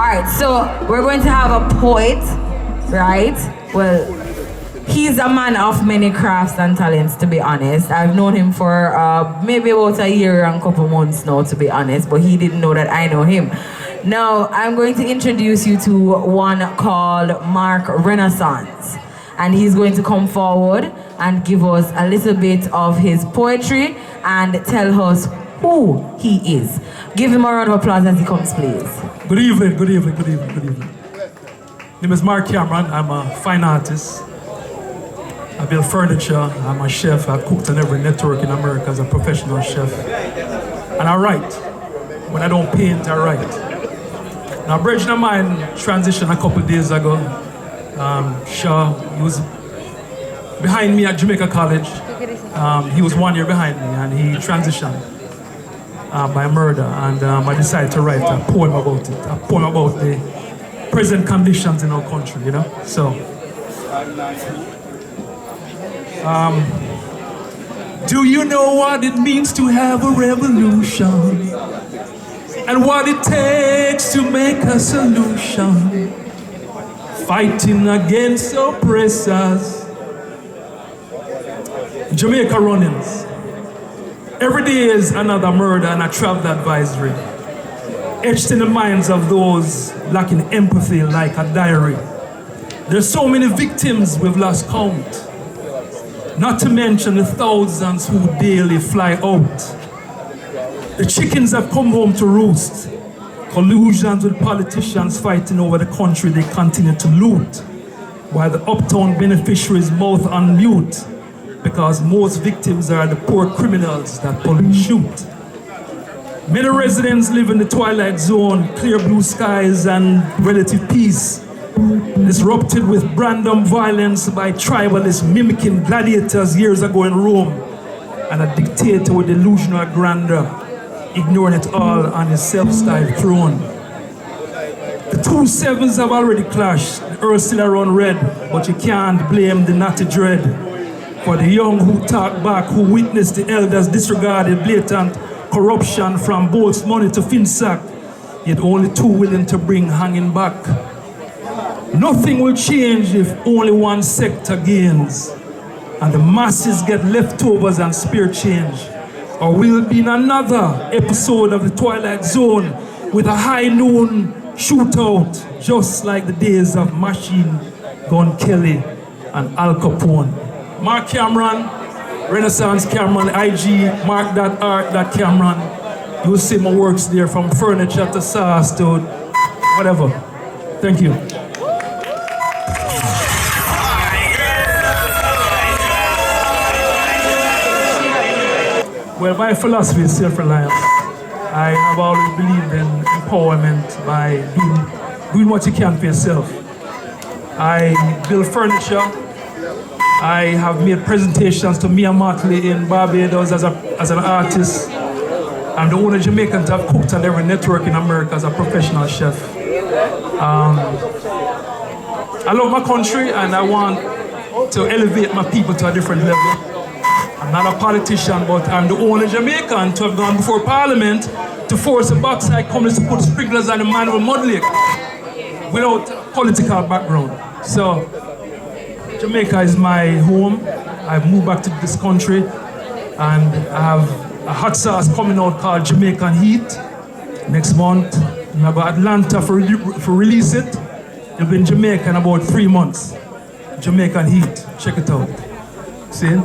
right, so we're going to have a poet, right? Well, he's a man of many crafts and talents, to be honest. I've known him for maybe about a year and a couple months now, to be honest, but he didn't know that I know him. Now, I'm going to introduce you to one called Mark Renaissance. And he's going to come forward and give us a little bit of his poetry and tell us who he is. Give him a round of applause as he comes, please. Good evening, good evening, good evening, good evening. My name is Mark Cameron. I'm a fine artist. I build furniture. I'm a chef. I've cooked on every network in America as a professional chef. And I write. When I don't paint, I write. Now, Bridget of mine transitioned a couple of days ago. Shaw, he was behind me at Jamaica College. He was 1 year behind me, and he transitioned by murder. And I decided to write a poem about it, a poem about the present conditions in our country, you know? So, do you know what it means to have a revolution? And what it takes to make a solution? Fighting against oppressors. Jamaica run-ins. Every day is another murder and a travel advisory, etched in the minds of those lacking empathy like a diary. There's so many victims we've lost count, not to mention the thousands who daily fly out. The chickens have come home to roost. Collusions with politicians fighting over the country they continue to loot, while the uptown beneficiaries mouth on mute, because most victims are the poor criminals that police shoot. Many residents live in the twilight zone, clear blue skies and relative peace, disrupted with random violence by tribalists mimicking gladiators years ago in Rome, and a dictator with delusional grandeur, ignoring it all on his self-styled throne. The two sevens have already clashed, the earth still run red, but you can't blame the naughty dread. For the young who talk back, who witnessed the elders disregarded blatant corruption from both money to FinSac, yet only too willing to bring hanging back. Nothing will change if only one sector gains, and the masses get leftovers and spare change. Or we'll be in another episode of the Twilight Zone with a high noon shootout, just like the days of Machine Gun Kelly and Al Capone. Mark Cameron, Renaissance Cameron, IG, mark.art.cameron. You'll see my works there from furniture to sauce to whatever. Thank you. Well, my philosophy is self-reliance. I have always believed in empowerment by doing what you can for yourself. I build furniture. I have made presentations to Mia Motley in Barbados as an artist. I'm the only Jamaican to have cooked on every network in America as a professional chef. I love my country and I want to elevate my people to a different level. I'm not a politician, but I'm the only Jamaican to have gone before Parliament to force a Backside communist to put sprinklers on the man of a mud lake without political background. So, Jamaica is my home. I've moved back to this country and I have a hot sauce coming out called Jamaican Heat next month. I'm going to Atlanta for release it. It'll be in Jamaica in about 3 months. Jamaican Heat, check it out. See?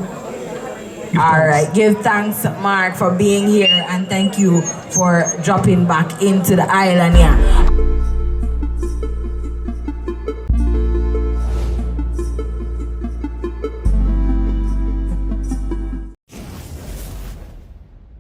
All right, give thanks, Mark, for being here, and thank you for dropping back into the island here.